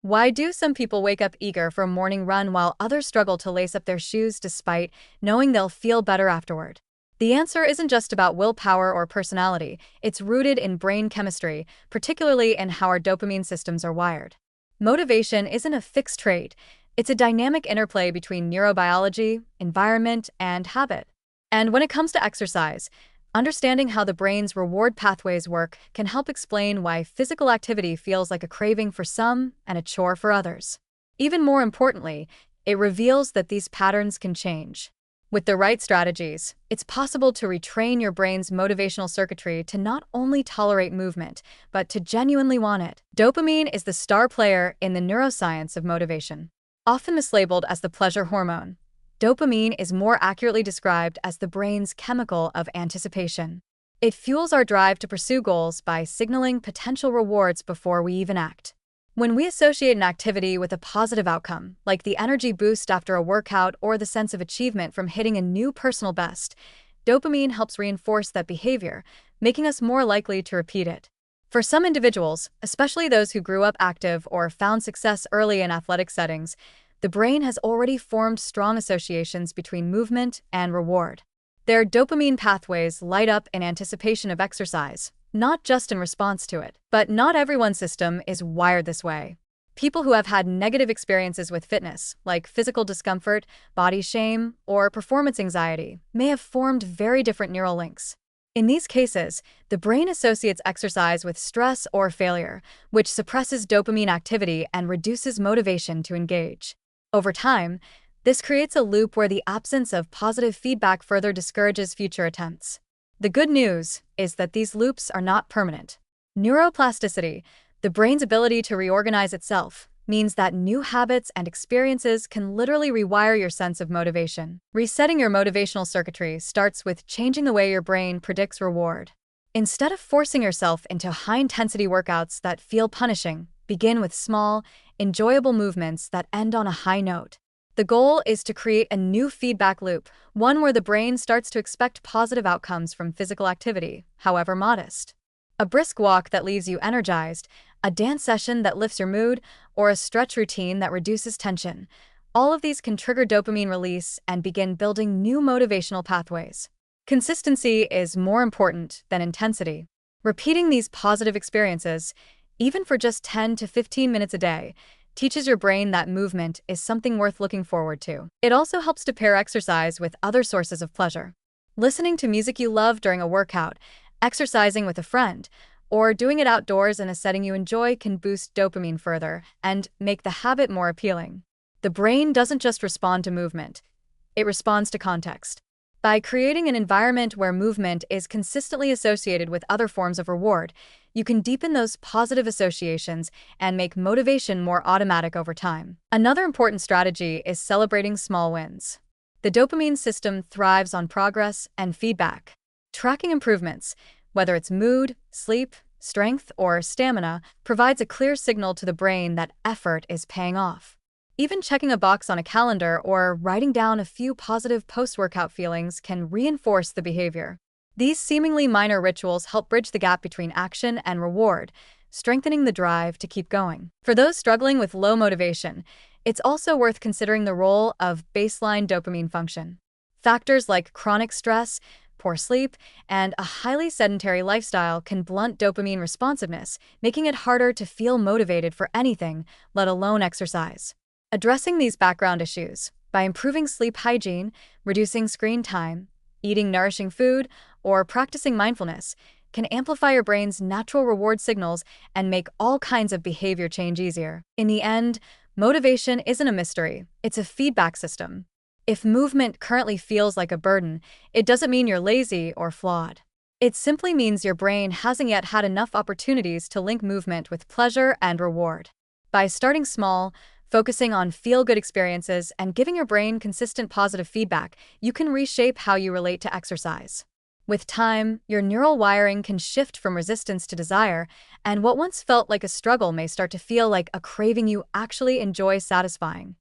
Why do some people wake up eager for a morning run while others struggle to lace up their shoes despite knowing they'll feel better afterward? The answer isn't just about willpower or personality, it's rooted in brain chemistry, particularly in how our dopamine systems are wired. Motivation isn't a fixed trait, it's a dynamic interplay between neurobiology, environment, and habit. And when it comes to exercise, understanding how the brain's reward pathways work can help explain why physical activity feels like a craving for some and a chore for others. Even more importantly, it reveals that these patterns can change. With the right strategies, it's possible to retrain your brain's motivational circuitry to not only tolerate movement, but to genuinely want it. Dopamine is the star player in the neuroscience of motivation. Often mislabeled as the pleasure hormone, dopamine is more accurately described as the brain's chemical of anticipation. It fuels our drive to pursue goals by signaling potential rewards before we even act. When we associate an activity with a positive outcome, like the energy boost after a workout or the sense of achievement from hitting a new personal best, dopamine helps reinforce that behavior, making us more likely to repeat it. For some individuals, especially those who grew up active or found success early in athletic settings, the brain has already formed strong associations between movement and reward. Their dopamine pathways light up in anticipation of exercise, not just in response to it. But not everyone's system is wired this way. People who have had negative experiences with fitness, like physical discomfort, body shame, or performance anxiety, may have formed very different neural links. In these cases, the brain associates exercise with stress or failure, which suppresses dopamine activity and reduces motivation to engage. Over time, this creates a loop where the absence of positive feedback further discourages future attempts. The good news is that these loops are not permanent. Neuroplasticity, the brain's ability to reorganize itself, means that new habits and experiences can literally rewire your sense of motivation. Resetting your motivational circuitry starts with changing the way your brain predicts reward. Instead of forcing yourself into high-intensity workouts that feel punishing, begin with small, enjoyable movements that end on a high note. The goal is to create a new feedback loop, one where the brain starts to expect positive outcomes from physical activity, however modest. A brisk walk that leaves you energized, a dance session that lifts your mood, or a stretch routine that reduces tension. All of these can trigger dopamine release and begin building new motivational pathways. Consistency is more important than intensity. Repeating these positive experiences, even for just 10 to 15 minutes a day, teaches your brain that movement is something worth looking forward to. It also helps to pair exercise with other sources of pleasure. Listening to music you love during a workout, exercising with a friend, or doing it outdoors in a setting you enjoy can boost dopamine further and make the habit more appealing. The brain doesn't just respond to movement, it responds to context. By creating an environment where movement is consistently associated with other forms of reward, you can deepen those positive associations and make motivation more automatic over time. Another important strategy is celebrating small wins. The dopamine system thrives on progress and feedback. Tracking improvements, whether it's mood, sleep, strength, or stamina, provides a clear signal to the brain that effort is paying off. Even checking a box on a calendar or writing down a few positive post-workout feelings can reinforce the behavior. These seemingly minor rituals help bridge the gap between action and reward, strengthening the drive to keep going. For those struggling with low motivation, it's also worth considering the role of baseline dopamine function. Factors like chronic stress, poor sleep, and a highly sedentary lifestyle can blunt dopamine responsiveness, making it harder to feel motivated for anything, let alone exercise. Addressing these background issues by improving sleep hygiene, reducing screen time, eating nourishing food, or practicing mindfulness can amplify your brain's natural reward signals and make all kinds of behavior change easier. In the end, motivation isn't a mystery, it's a feedback system. If movement currently feels like a burden, it doesn't mean you're lazy or flawed. It simply means your brain hasn't yet had enough opportunities to link movement with pleasure and reward. By starting small, focusing on feel-good experiences and giving your brain consistent positive feedback, you can reshape how you relate to exercise. With time, your neural wiring can shift from resistance to desire, and what once felt like a struggle may start to feel like a craving you actually enjoy satisfying.